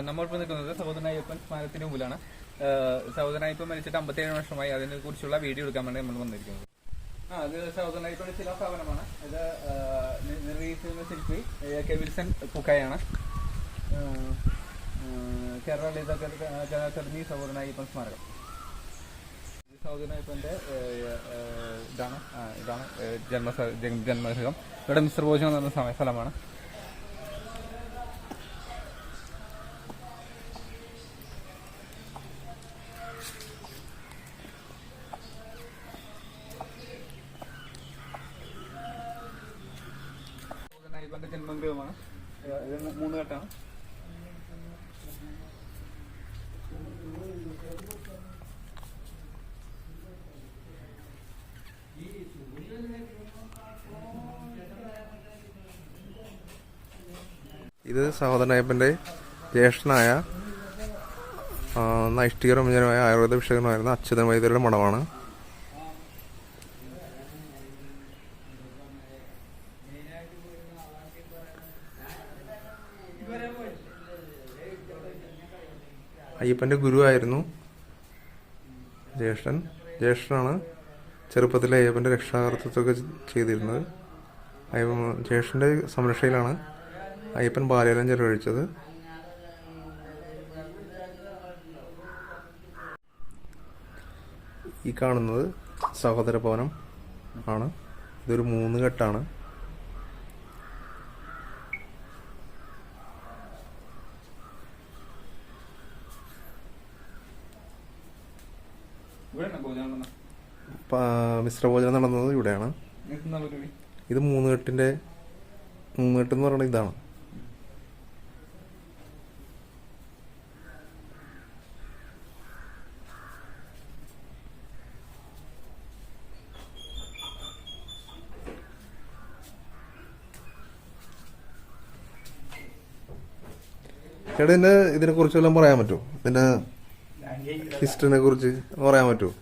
നമ്മളിപ്പോൾ നിൽക്കുന്നത് സഹോദരനായപ്പൻ സ്മാരകത്തിന് മുമ്പിലാണ്. സഹോദരനായപ്പൻ മരിച്ചിട്ട് 57 വർഷമായി. അതിനെ കുറിച്ചുള്ള വീഡിയോ എടുക്കാൻ വേണ്ടി നമ്മൾ വന്നിരിക്കുന്നത്. അത് സഹോദരനായപ്പൻ്റെ ശിലാസ്ഥാപനമാണ്. ഇത് നിർവഹിക്കുന്ന ശില്പി കെ വിൽസൺ പൂക്കായാണ്. കേരള ലളിത അക്കാദമി സഹോദരനായപ്പൻ സ്മാരകം. സഹോദരനായപ്പൻ്റെ ഇതാണ് ജന്മസഹം. ഇവിടെ മിസ്റ്റർ ഭോജനം എന്ന സ്ഥലമാണ്. സഹോദരനായപ്പൻ്റെ ജന്മഗൃഹമാണ്. ഇത് 3 ഘട്ടമാണ്. ഇത് സഹോദരനായപ്പൻ്റെ ജ്യേഷ്ഠനായ നൈഷ്ഠിക രമജനമായ ആയുർവേദ വിഷയമായിരുന്ന അച്യുതൻ വൈദ്യരുടെ മഠമാണ്. അയ്യപ്പൻ്റെ ഗുരുവായിരുന്നു ജ്യേഷ്ഠനാണ് ചെറുപ്പത്തിലെ അയ്യപ്പൻ്റെ രക്ഷാകർത്തൃത്വമൊക്കെ ചെയ്തിരുന്നത്. ജ്യേഷ്ഠൻ്റെ സംരക്ഷയിലാണ് അയ്യപ്പൻ ബാല്യകാലം ചെലവഴിച്ചത്. ഈ കാണുന്നത് സഹോദര ഭവനം ആണ്. ഇതൊരു 3 ഘട്ടമാണ്. മിശ്രഭോജനം നടന്നത് ഇവിടെയാണ്. ഇത് 3 ഘട്ടം എന്ന് പറയുന്നത് ഇതാണ്. ചേട്ടാ ഇതിനെ കുറിച്ച് വല്ലതും പറയാൻ പറ്റുമോ? ഇതിന്റെ ഹിസ്റ്ററിനെ കുറിച്ച് പറയാൻ പറ്റുമോ?